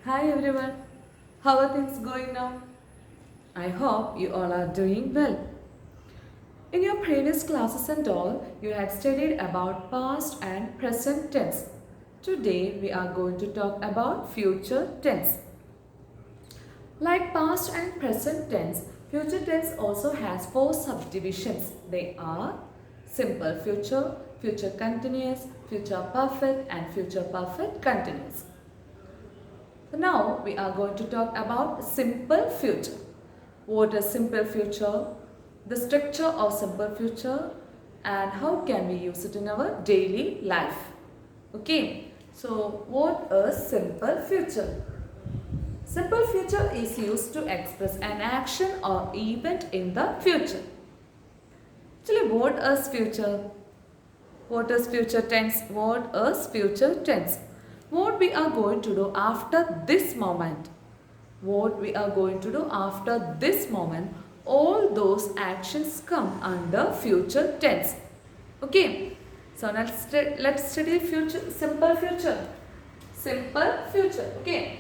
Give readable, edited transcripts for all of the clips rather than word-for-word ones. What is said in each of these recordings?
Hi everyone, how are things going now? I hope you all are doing well. In your previous classes and all, you had studied about past and present tense. Today we are going to talk about future tense. Like past and present tense, future tense also has four subdivisions. They are simple future, future continuous, future perfect and future perfect continuous. So now we are going to talk about simple future. What is simple future? The structure of simple future and how can we use it in our daily life. Okay, so what is simple future? Simple future is used to express an action or event in the future. Actually, what is future? What is future tense? What is future tense? What we are going to do after this moment. What we are going to do after this moment. All those actions come under future tense. Okay. So let's study future, simple future. Simple future. Okay.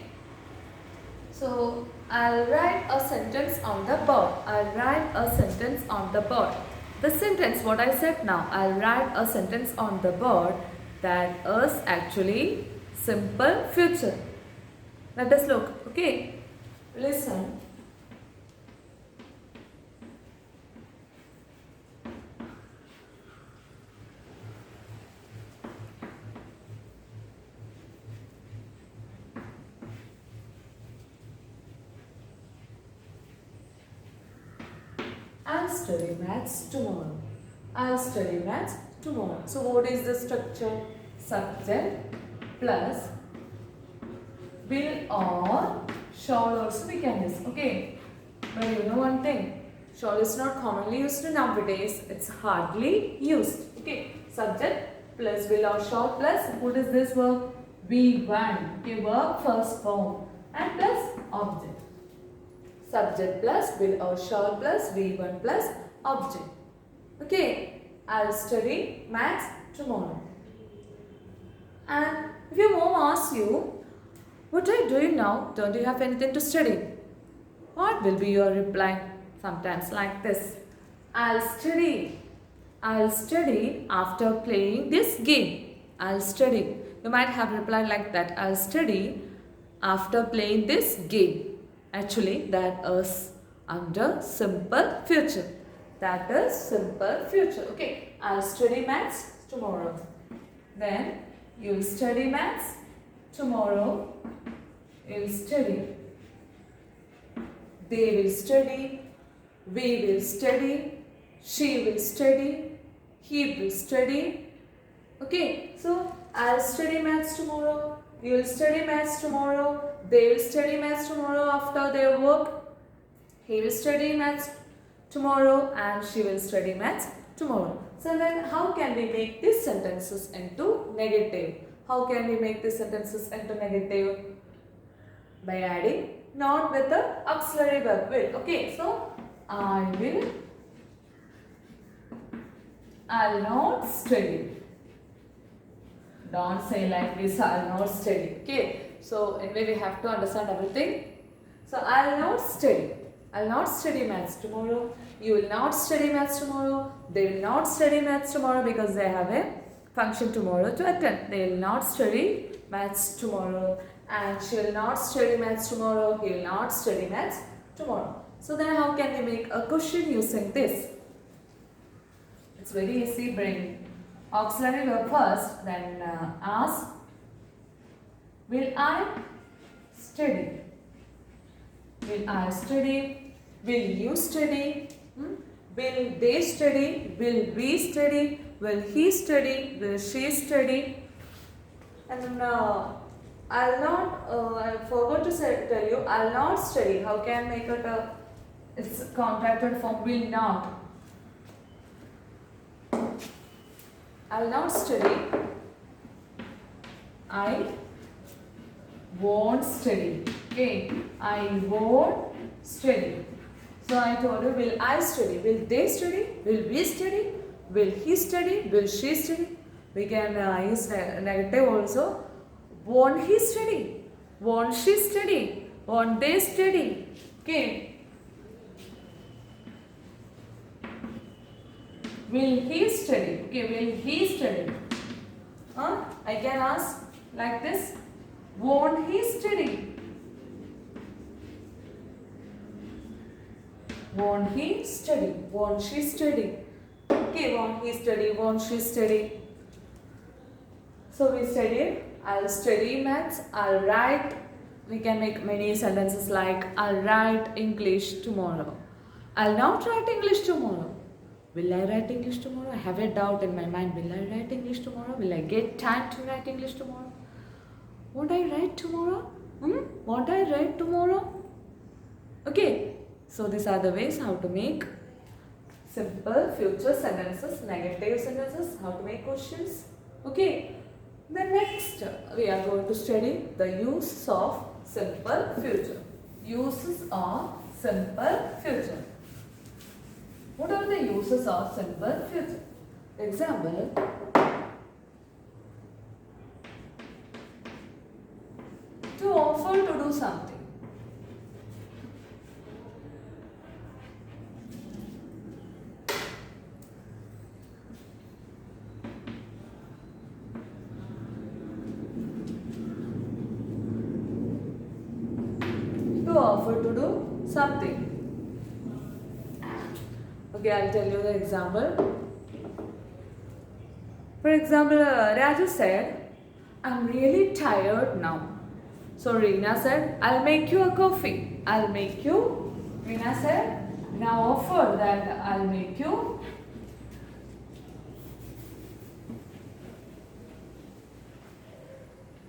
So I'll write a sentence on the board. I'll write a sentence on the board. The sentence, what I said now, I'll write a sentence on the board that is actually simple future. Let us look. Okay. Listen. I'll study maths tomorrow. I'll study maths tomorrow. So what is the structure? Subject plus will or shall also we can use. Okay. But you know one thing. Shall is not commonly used nowadays. It's hardly used. Okay. Subject plus will or shall plus what is this verb? V1. Okay. Verb first form and plus object. Subject plus will or shall plus V1 plus object. Okay, I'll study maths tomorrow. And if your mom asks you, what are you doing now? Don't you have anything to study? What will be your reply? Sometimes like this. I'll study. I'll study after playing this game. I'll study. You might have replied like that. I'll study after playing this game. Actually, that is under simple future. That is simple future. Okay, I'll study maths tomorrow. Then you'll study maths tomorrow. You'll study. They will study. We will study. She will study. He will study. Okay, so I'll study maths tomorrow. You will study maths tomorrow. They will study maths tomorrow after their work. He will study maths tomorrow and she will study maths tomorrow. So then how can we make these sentences into negative? How can we make these sentences into negative? By adding not with the auxiliary verb will. Okay, so I'll not study. Don't say like this, I'll not study. Okay. So anyway, we have to understand everything. So I'll not study. I'll not study maths tomorrow. You will not study maths tomorrow. They will not study maths tomorrow because they have a function tomorrow to attend. They will not study maths tomorrow. And she will not study maths tomorrow. He will not study maths tomorrow. So then how can we make a question using this? It's very easy. Bring auxiliary verb first, then ask, will I study? Will I study? Will you study? Will they study? Will we study? Will he study? Will she study? And I'll not, I forgot to tell you, I'll not study. How can I make it it's contracted form, will not. I'll not study. I won't study. Okay. I won't study. So I told you, will I study? Will they study? Will we study? Will he study? Will she study? We can use negative also. Won't he study? Won't she study? Won't they study? Okay. Will he study? Okay, will he study? I can ask like this. Won't he study? Won't he study? Won't she study? Okay, won't he study? Won't she study? So we studied. I'll study maths. I'll write. We can make many sentences like I'll write English tomorrow. I'll not write English tomorrow. Will I write English tomorrow? I have a doubt in my mind. Will I write English tomorrow? Will I get time to write English tomorrow? Won't I write tomorrow? Won't I write tomorrow? Okay. So these are the ways how to make simple future sentences, negative sentences, how to make questions. Okay. Then next we are going to study the use of simple future. Uses of simple future. What are the uses of simple future? Example. To offer to do something. To offer to do something. Okay, I'll tell you the example. For example, Raju said, I'm really tired now. So Reena said, I'll make you a coffee. I'll make you. Reena said, now offer that I'll make you.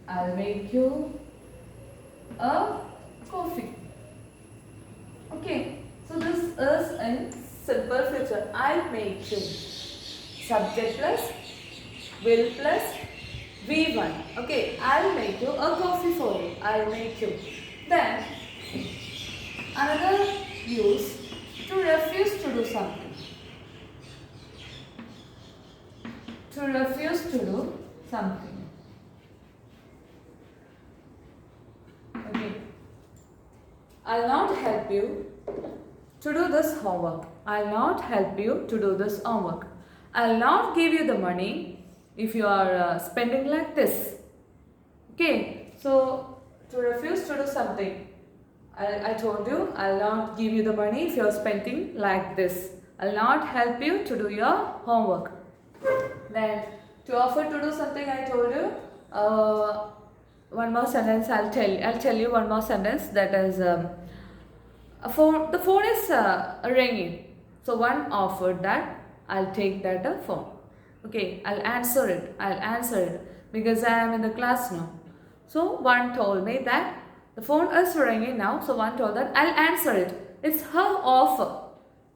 I'll make you a coffee. Okay, so this is in simple future. I'll make you. Subject plus will plus V1. Okay, I'll make you a coffee for you. I'll make you. Then another use, to refuse to do something. To refuse to do something. Okay. I'll not help you to do this homework. I'll not help you to do this homework. I'll not give you the money if you are spending like this. Okay, so to refuse to do something, I told you, I'll not give you the money if you are spending like this. I'll not help you to do your homework. Then to offer to do something, I told you, one more sentence I'll tell you one more sentence, that is the phone is ringing. So one offered that I'll take that phone. Okay, I'll answer it because I am in the class now. So one told me that the phone is ringing now. So one told that I'll answer it. It's her offer.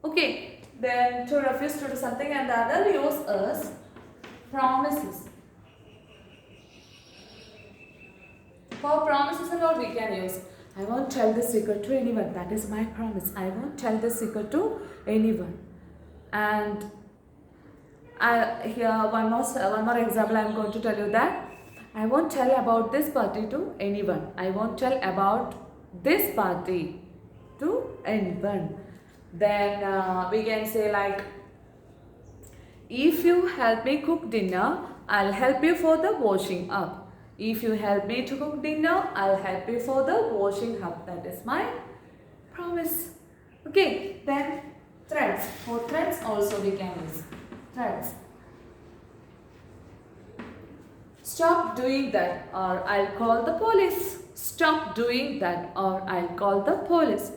Okay, then to refuse to do something, and the other use is promises. For promises and all we can use, I won't tell this secret to anyone. That is my promise. I won't tell this secret to anyone. And here one more example I am going to tell you, that I won't tell about this party to anyone. I won't tell about this party to anyone. Then we can say like, if you help me cook dinner, I'll help you for the washing up. If you help me to cook dinner, I'll help you for the washing up. That is my promise. Okay, then threats. For threats also we can use threats. Stop doing that, or I'll call the police. Stop doing that, or I'll call the police.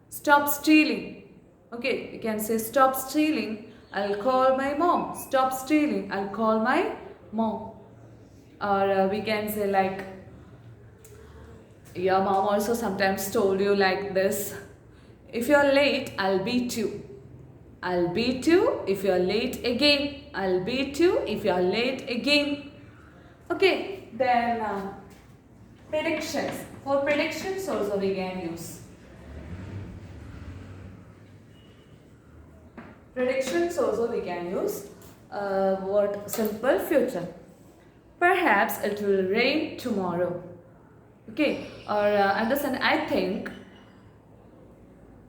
Stop stealing. Okay, you can say stop stealing, I'll call my mom. Stop stealing, I'll call my mom. Or we can say like, your mom also sometimes told you like this, if you're late, I'll beat you. I'll beat you if you're late again. I'll beat you if you're late again. Okay, then predictions. For predictions also we can use. Predictions also we can use simple future. Perhaps it will rain tomorrow. Okay, or understand, I think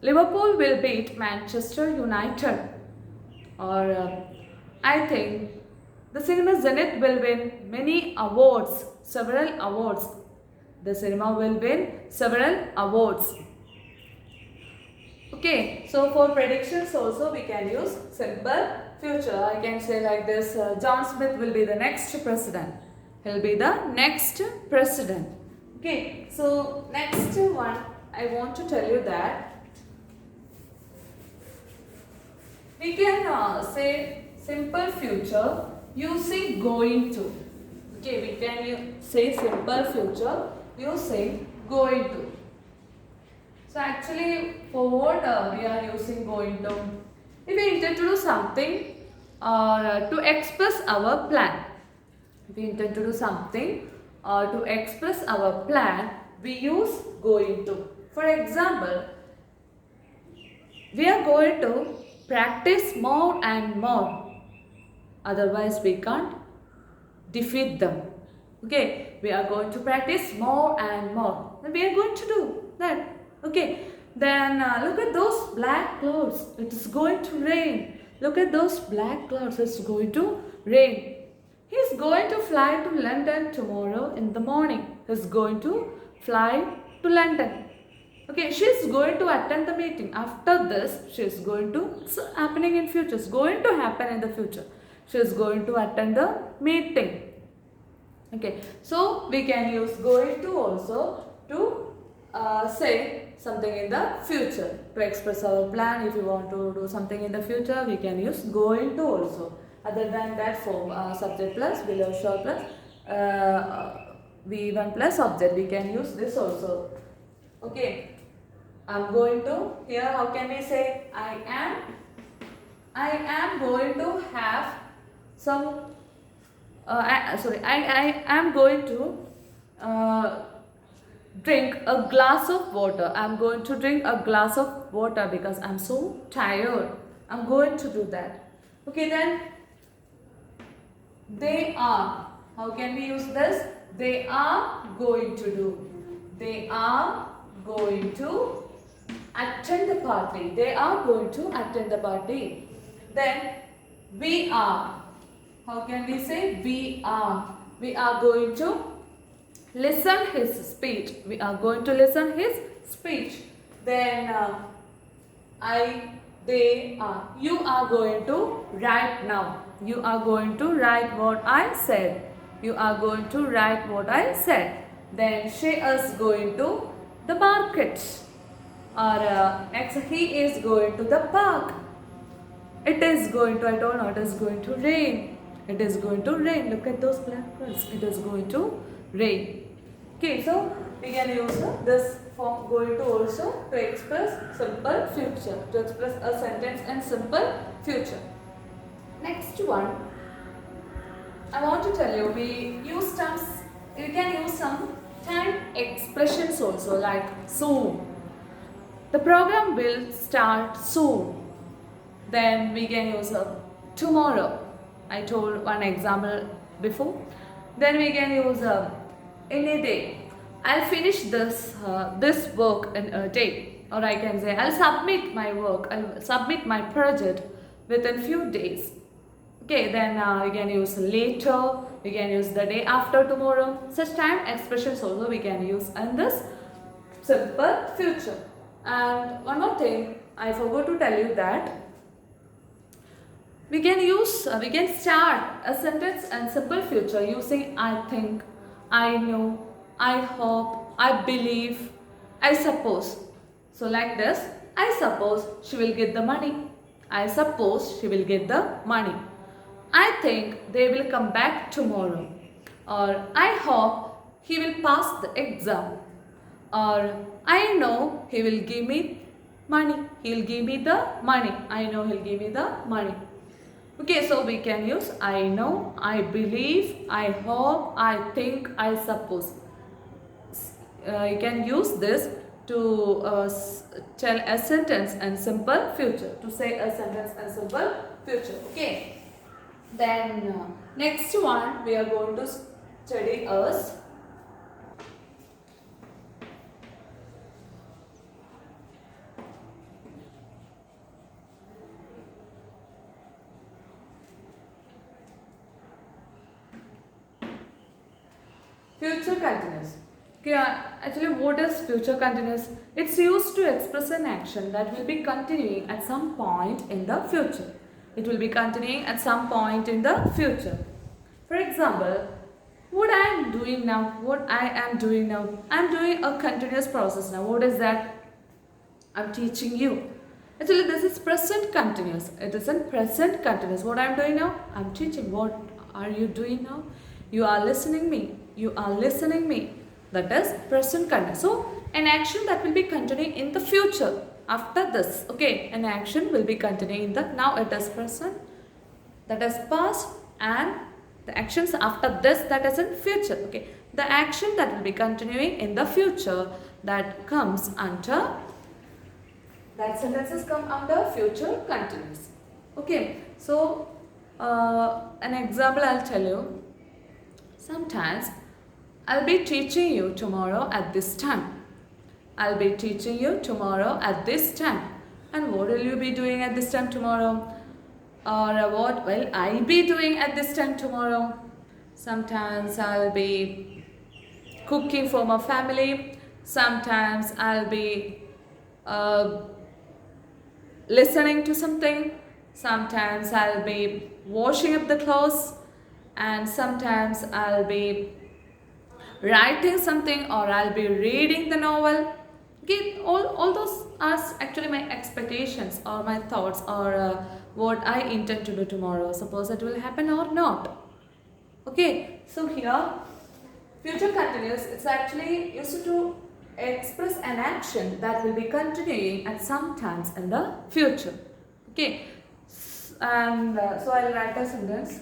Liverpool will beat Manchester United. Or I think the cinema Zenith will win many awards, several awards. The cinema will win several awards. Okay, so for predictions also we can use simple future. I can say like this, John Smith will be the next president. He'll be the next president. Okay, so next one I want to tell you that we can say simple future using going to. Okay, we can say simple future using going to. So actually for what we are using going to? If we intend to do something or to express our plan. If we intend to do something or to express our plan, we use going to. For example, we are going to practice more and more. Otherwise, we can't defeat them. Okay, we are going to practice more and more. And we are going to do that. Okay, then look at those black clouds. It is going to rain. Look at those black clouds. It's going to rain. He's going to fly to London tomorrow in the morning. He's going to fly to London. Okay, she's going to attend the meeting. After this, she's going to, it's happening in future. It's going to happen in the future. She's going to attend the meeting. Okay, so we can use going to also to say something in the future. To express our plan, if you want to do something in the future, we can use going to also. Other than that, form subject plus, below short plus, V1 plus object. We can use this also. Okay, I'm going to, here how can we say I am going to have some, I am going to drink a glass of water. I'm going to drink a glass of water because I'm so tired. I'm going to do that. Okay, then they are, how can we use this? They are going to do. They are going to attend the party. They are going to attend the party. Then we are. How can we say we are? We are going to listen his speech. We are going to listen his speech. Then they are. You are going to write now. You are going to write what I said. You are going to write what I said. Then she is going to the market. Or next, he is going to the park. It is going to, I don't know, it is going to rain. It is going to rain. Look at those black clouds. It is going to rain. Okay, so we can use this form going to also to express simple future. To express a sentence in simple future. Next one, I want to tell you, we use terms, you can use some time expressions also like soon. The program will start soon. Then we can use tomorrow. I told one example before. Then we can use in a day. I'll finish this work in a day. Or I can say I'll submit my work. I'll submit my project within few days. Okay, then you can use later. You can use the day after tomorrow. Such time expressions also we can use in this simple future. And one more thing, I forgot to tell you that we can start a sentence in simple future using I think, I know, I hope, I believe, I suppose. So like this, I suppose she will get the money. I suppose she will get the money. I think they will come back tomorrow. Or I hope he will pass the exam. Or I know he will give me money. He'll give me the money. I know he'll give me the money. Okay, so we can use I know, I believe, I hope, I think, I suppose. You can use this to tell a sentence in simple future. To say a sentence in simple future. Okay. Then next one we are going to study as Future continuous. Okay, actually what is future continuous? It's used to express an action that will be continuing at some point in the future. It will be continuing at some point in the future. For example, what I am doing now, I'm doing a continuous process now. What is that? I'm teaching you. Actually, this is present continuous. It isn't present continuous. What I'm doing now? I'm teaching. What are you doing now? You are listening me. You are listening me. That is present continuous. So, an action that will be continuing in the future after this. Okay, an action will be continuing in the now it is present. That is past, and the actions after this, that is in future. Okay, the action that will be continuing in the future, that comes under, that sentences come under future continuous. Okay, so an example I'll tell you. Sometimes I'll be teaching you tomorrow at this time. I'll be teaching you tomorrow at this time. And what will you be doing at this time tomorrow? Or what will I be doing at this time tomorrow? Sometimes I'll be cooking for my family. Sometimes I'll be listening to something. Sometimes I'll be washing up the clothes. And sometimes I'll be writing something, or I'll be reading the novel. Okay, all those are actually my expectations or my thoughts, or what I intend to do tomorrow. Suppose it will happen or not. Okay, so here future continuous, it's actually used to express an action that will be continuing at some times in the future. Okay, and so I'll write a sentence.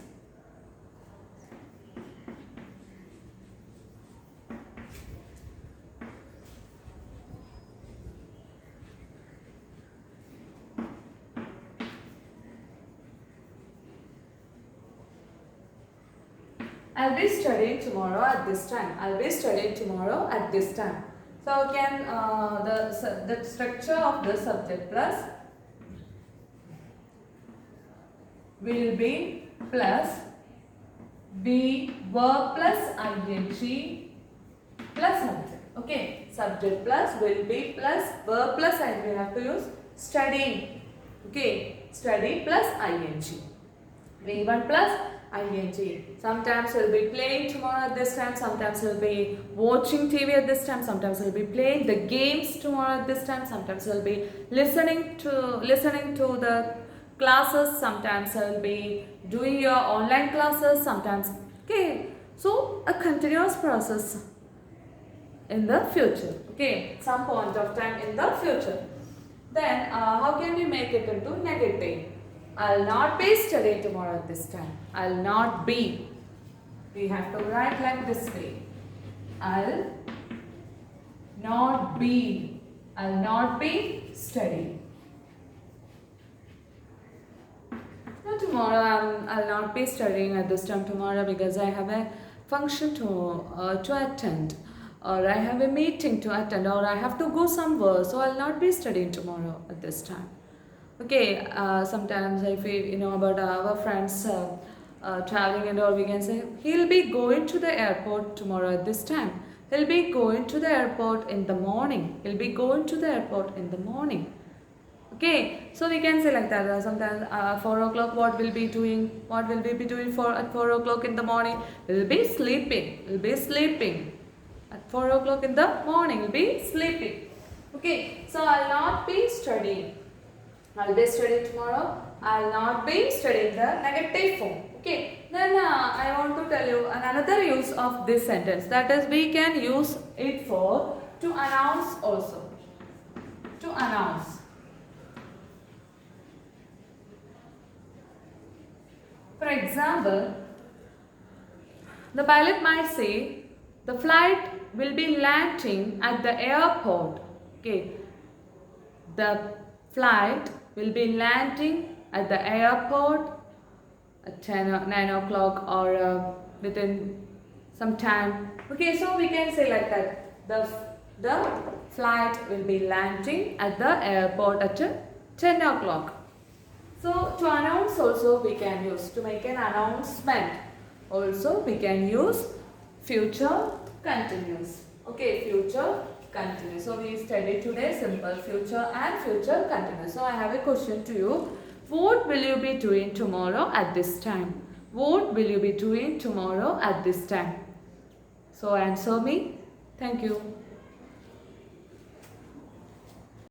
I'll be studying tomorrow at this time. I'll be studying tomorrow at this time. So can the structure of the subject plus will be plus be verb plus ing plus subject. Okay, subject plus will be plus verb plus ing. We have to use studying. Okay, study plus ing. V1 plus ing. Sometimes we'll be playing tomorrow at this time. Sometimes we'll be watching TV at this time. Sometimes we'll be playing the games tomorrow at this time. Sometimes we'll be listening to the classes. Sometimes we'll be doing your online classes. Sometimes, okay. So a continuous process in the future. Okay, some point of time in the future. Then how can we make it into negative? I'll not be studying tomorrow at this time. I'll not be. We have to write like this way. I'll not be. I'll not be studying. Now tomorrow I'll not be studying at this time tomorrow because I have a function to attend, or I have a meeting to attend, or I have to go somewhere. So I'll not be studying tomorrow at this time. Okay, sometimes if we know about our friends traveling and all, we can say he'll be going to the airport tomorrow at this time. He'll be going to the airport in the morning. He'll be going to the airport in the morning. Okay, so we can say like that. Sometimes 4 o'clock, what will be doing? What will we be doing at 4 o'clock in the morning? We'll be sleeping. We'll be sleeping. At 4 o'clock in the morning, we'll be sleeping. Okay, so I'll not be studying. I'll be studying tomorrow. I'll not be studying, the negative form. Okay. Then I want to tell you another use of this sentence. That is, we can use it for to announce also. To announce. For example, the pilot might say, the flight will be landing at the airport. Okay. The flight will be landing at the airport at 9 o'clock, or within some time. Okay, so we can say like that. The flight will be landing at the airport at 10 o'clock. So to announce also we can use, to make an announcement also we can use future continuous. Okay, future continuous. So we studied today simple future and future continuous. So I have a question to you. What will you be doing tomorrow at this time? What will you be doing tomorrow at this time? So answer me. Thank you.